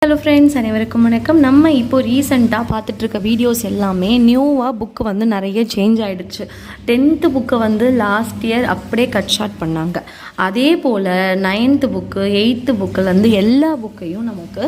Hello friends, அனைவருக்கும் வணக்கம். நம்ம இப்போ ரீசெண்டாக பார்த்துட்ருக்க வீடியோஸ் எல்லாமே நியூவாக புக்கு வந்து நிறைய சேஞ்ச் ஆகிடுச்சு. 10th புக்கை வந்து லாஸ்ட் இயர் அப்படியே கட் ஷார்ட் பண்ணாங்க. அதே போல் 9th புக்கு 8th புக்கிலேருந்து எல்லா புக்கையும் நமக்கு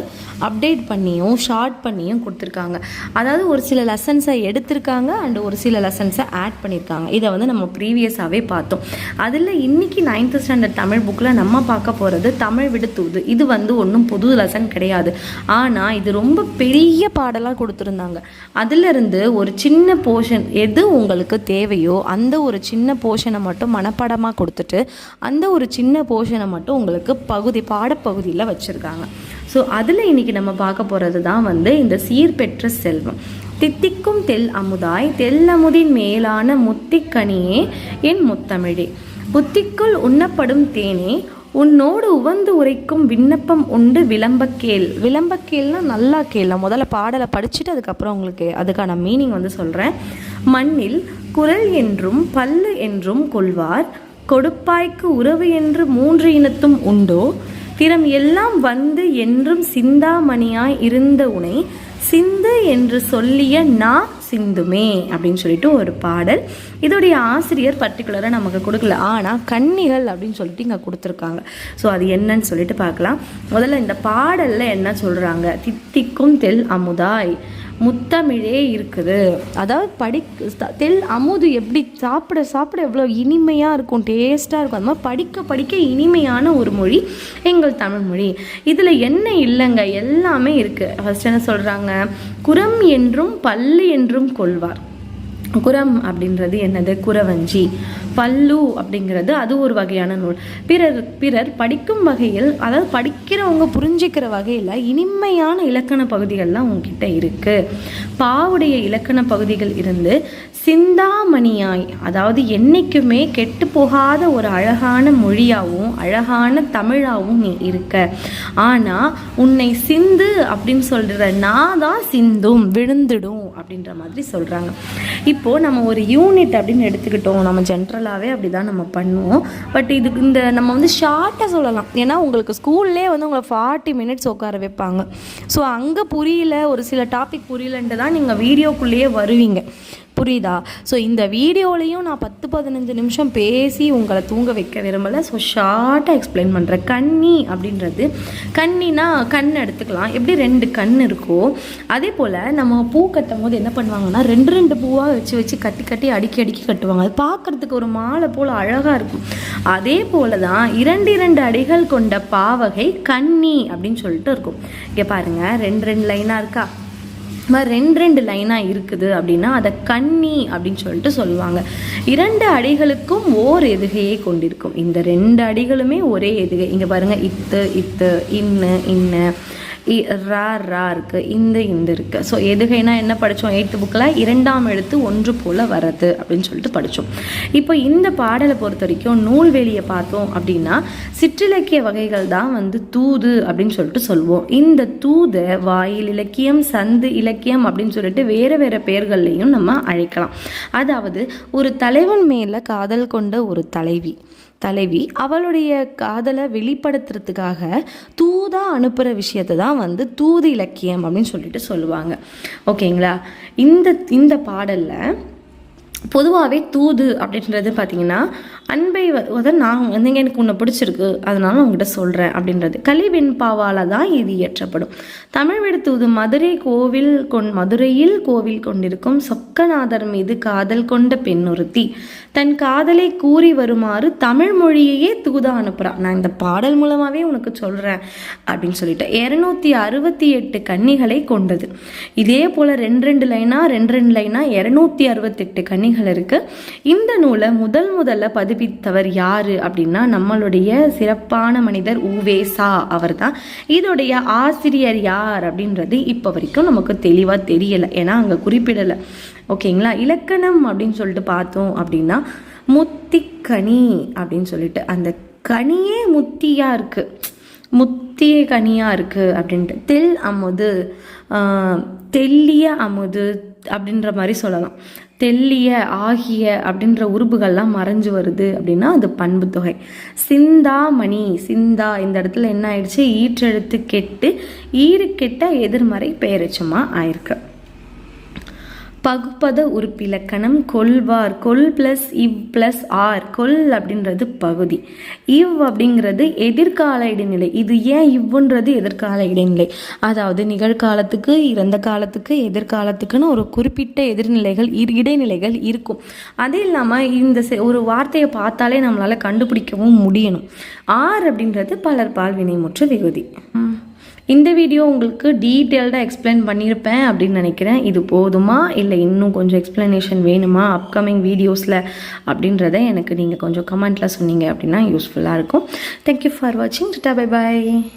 அப்டேட் பண்ணியும் ஷார்ட் பண்ணியும் கொடுத்துருக்காங்க. அதாவது ஒரு சில லெசன்ஸை எடுத்திருக்காங்க அண்ட் ஒரு சில லெசன்ஸை ஆட் பண்ணியிருக்காங்க. இதை வந்து நம்ம ப்ரீவியஸாகவே பார்த்தோம். அதில் இன்றைக்கி 9th ஸ்டாண்டர்ட் தமிழ் புக்கில் நம்ம பார்க்க போகிறது தமிழ் விடுத்தூது. இது வந்து ஒன்றும் புது லெசன் கிடையாது. ஆனால் இது ரொம்ப பெரிய பாடலாக கொடுத்துருந்தாங்க. அதிலிருந்து ஒரு சின்ன போர்ஷன் எது உங்களுக்கு தேவையோ அந்த ஒரு சின்ன போர்ஷனை மட்டும் மனப்பாடமாக கொடுத்துட்டு அந்த ஒரு சின்ன போர்ஷனை மட்டும் உங்களுக்கு பாடப்பகுதியில் வச்சுருக்காங்க. ஸோ அதில் இன்றைக்கி நம்ம பார்க்க போகிறது தான் வந்து இந்த சீர்பெற்ற செல்வம். தித்திக்கும் தெல் அமுதாய் தெல்லமுதின் மேலான முத்திக்கனியே என் முத்தமிழே, புத்திக்குள் உண்ணப்படும் தேனே உன்னோடு உவந்து உரைக்கும் விண்ணப்பம் உண்டு விளம்பக்கேள். விளம்பக்கேள்னா நல்லா கேள்லாம். முதல்ல பாடலை படிச்சுட்டு அதுக்கப்புறம் உங்களுக்கு அதுக்கான மீனிங் வந்து சொல்கிறேன். மண்ணில் குரல் என்றும் பல்லு என்றும் கொள்வார், கொடுப்பாய்க்கு உறவு என்று 3 இனத்தும் உண்டோ, திறம் எல்லாம் வந்து என்றும் சிந்தாமணியாய் இருந்த உனை சிந்து என்று சொல்லிய நான் சிந்துமே அப்படின்னு சொல்லிட்டு ஒரு பாடல். இதோடைய ஆசிரியர் பர்டிகுலராக நமக்கு கொடுக்கல, ஆனால் கன்னிகள் அப்படின்னு சொல்லிட்டு இங்கே கொடுத்துருக்காங்க. ஸோ அது என்னன்னு சொல்லிட்டு பார்க்கலாம். முதல்ல இந்த பாடலில் என்ன சொல்கிறாங்க, தித்திக்கும் தெல் அமுதாய் முத்தமிழே இருக்குது. அதாவது தெல் அமுது எப்படி சாப்பிட எவ்வளோ இனிமையாக இருக்கும், டேஸ்ட்டாக இருக்கும். அது மாதிரி படிக்க இனிமையான ஒரு மொழி எங்கள் தமிழ் மொழி. இதில் என்ன இல்லைங்க, எல்லாமே இருக்குது. ஃபர்ஸ்ட் என்ன சொல்கிறாங்க, குரம் என்றும் பல்லு என்றும் கொள்வார். குரம் அப்படின்றது என்னது, குறவஞ்சி. பல்லு அப்படிங்கிறது அது ஒரு வகையான நூல். பிறர் படிக்கும் வகையில், அதாவது படிக்கிறவங்க புரிஞ்சிக்கிற வகையில் இனிமையான இலக்கண பகுதிகள்லாம் உங்ககிட்ட இருக்குது. பாவுடைய இலக்கண பகுதிகள் இருந்து சிந்தாமணியாய், அதாவது என்றைக்குமே கெட்டு போகாத ஒரு அழகான மொழியாகவும் அழகான தமிழாகவும் நீ இருக்க. ஆனால் உன்னை சிந்து அப்படின்னு சொல்கிற நான் தான் சிந்தும் விழுந்துடும் அப்படின்ற மாதிரி சொல்கிறாங்க. இப்போது நம்ம ஒரு யூனிட் அப்படின்னு எடுத்துக்கிட்டோம், நம்ம ஜென்ரலாகவே அப்படி தான் நம்ம பண்ணுவோம். பட் இதுக்கு நம்ம வந்து ஷார்ட்டாக சொல்லலாம். ஏன்னா உங்களுக்கு ஸ்கூல்லே வந்து உங்களை 40 மினிட்ஸ் உட்கார வைப்பாங்க. ஸோ அங்கே புரியல, ஒரு சில டாபிக் புரியலன்ட்டு தான் நீங்கள் வீடியோக்குள்ளேயே வருவீங்க. புரியுதா? ஸோ இந்த வீடியோலையும் நான் 10-15 நிமிஷம் பேசி உங்களை தூங்க வைக்க விரும்பலை. ஸோ ஷார்ட்டாக எக்ஸ்பிளைன் பண்ணுறேன். கன்னி அப்படின்றது, கண்ணினா கண் எடுத்துக்கலாம். எப்படி 2 கண் இருக்கோ அதே போல் நம்ம பூ கட்டும் போது என்ன பண்ணுவாங்கன்னா 2 பூவாக வச்சு கட்டி அடுக்கி கட்டுவாங்க. அது பார்க்குறதுக்கு ஒரு மாலை போல் அழகாக இருக்கும். அதே போல் தான் 2 அடிகள் கொண்ட பாவகை கன்னி அப்படின்னு சொல்லிட்டு இருக்கும். இங்கே பாருங்கள், 2 லைனாக இருக்கா, 2 லைனாக இருக்குது அப்படின்னா அதை கன்னி அப்படின்னு சொல்லிட்டு சொல்லுவாங்க. 2 அடிகளுக்கும் ஓர் எதுகையை கொண்டிருக்கும். இந்த 2 அடிகளுமே ஒரே எதுகை. இங்கே பாருங்கள், இத்து இன்னு ரா இருக்குது, இந்த இருக்குது. ஸோ எதுகைனா என்ன படித்தோம் 8th புக்கில், 2ஆம் எழுத்து ஒன்று போல் வரது அப்படின்னு சொல்லிட்டு படித்தோம். இப்போ இந்த பாடலை பொறுத்த வரைக்கும் நூல்வெளியை பார்த்தோம் அப்படின்னா சிற்றிலக்கிய வகைகள் தான் வந்து தூது அப்படின்னு சொல்லிட்டு சொல்லுவோம். இந்த தூதை வாயில் இலக்கியம், சந்து இலக்கியம் அப்படின்னு சொல்லிட்டு வேறு பெயர்கள்லையும் நம்ம அழைக்கலாம். அதாவது ஒரு தலைவன் மேலே காதல் கொண்ட ஒரு தலைவி அவளுடைய காதலை வெளிப்படுத்துறதுக்காக தூதா அனுப்புகிற விஷயத்தை தான் வந்து தூது இலக்கியம் அப்படின்னு சொல்லிட்டு சொல்லுவாங்க. ஓகேங்களா? இந்த பாடலில் பொதுவாகவே தூது அப்படின்றது பார்த்திங்கன்னா அன்பை நான் வந்து எனக்கு உன்னை பிடிச்சிருக்கு அதனால உங்ககிட்ட சொல்கிறேன் அப்படின்றது. கலிவெண்பாவால் தான் இது இயற்றப்படும். தமிழ் விடுத்தூது மதுரையில் கோவில் கொண்டிருக்கும் சொக்கநாதர் மீது காதல் கொண்ட பெண்ணொருத்தி தன் காதலை கூறி வருமாறு தமிழ் மொழியையே தூதா அனுப்புகிறான். நான் இந்த பாடல் மூலமாகவே உனக்கு சொல்கிறேன் அப்படின்னு சொல்லிட்டு 268 கன்னிகளை கொண்டது. இதே போல் 2 லைனாக 268 கன்னிகள் இருக்குது. இந்த நூலை முதல்ல பதிப்பித்தவர் யார் அப்படின்னா நம்மளுடைய சிறப்பான மனிதர் உவேசா அவர் தான். இதோடைய ஆசிரியர் யார் அப்படின்றது இப்போ வரைக்கும் நமக்கு தெளிவாக தெரியலை, ஏன்னா அங்கே குறிப்பிடலை. ஓகேங்களா? இலக்கணம் அப்படின்னு சொல்லிட்டு பார்த்தோம் அப்படின்னா முத்திக்கனி அப்படின்னு சொல்லிட்டு அந்த கனியே முத்தியாக இருக்குது, முத்திய கனியாக இருக்குது அப்படின்ட்டு. தெல் அமுது, தெல்லிய அமுது அப்படின்ற மாதிரி சொல்லலாம். தெல்லிய, ஆகிய அப்படின்ற உறுப்புகள்லாம் மறைஞ்சு வருது அப்படின்னா அது பண்பு தொகை. சிந்தாமணி, சிந்தா இந்த இடத்துல என்ன ஆயிடுச்சு, ஈற்றெழுத்து கெட்டு ஈறுகெட்ட எதிர்மறை பெயரெச்சமா ஆயிருக்கு. பகுப்பத உறுப்பிலக்கணம் கொள்வார், கொல் ப்ளஸ் இவ் ப்ளஸ் ஆர், கொல் அப்படின்றது பகுதி, இவ் அப்படிங்கிறது எதிர்கால இடைநிலை. இது ஏன் இவ்வுன்றது எதிர்கால இடைநிலை, அதாவது நிகழ்காலத்துக்கு, இறந்த காலத்துக்கு, எதிர்காலத்துக்குன்னு ஒரு குறிப்பிட்ட எதிர்நிலைகள் இடைநிலைகள் இருக்கும். அது இல்லாமல் இந்த ஒரு வார்த்தையை பார்த்தாலே நம்மளால் கண்டுபிடிக்கவும் முடியணும். ஆர் அப்படின்றது பலர் பால் வினைமுற்று விகுதி. இந்த வீடியோ உங்களுக்கு டீட்டெயில்டாக எக்ஸ்பிளைன் பண்ணியிருப்பேன் அப்படின்னு நினைக்கிறேன். இது போதுமா இல்லை இன்னும் கொஞ்சம் எக்ஸ்ப்ளனேஷன் வேணுமா அப்கமிங் வீடியோஸில் அப்படின்றத எனக்கு நீங்கள் கொஞ்சம் கமெண்ட்டில் சொன்னீங்க அப்படின்னா யூஸ்ஃபுல்லாக இருக்கும். தேங்க்யூ ஃபார் வாட்சிங். Tata, bye bye.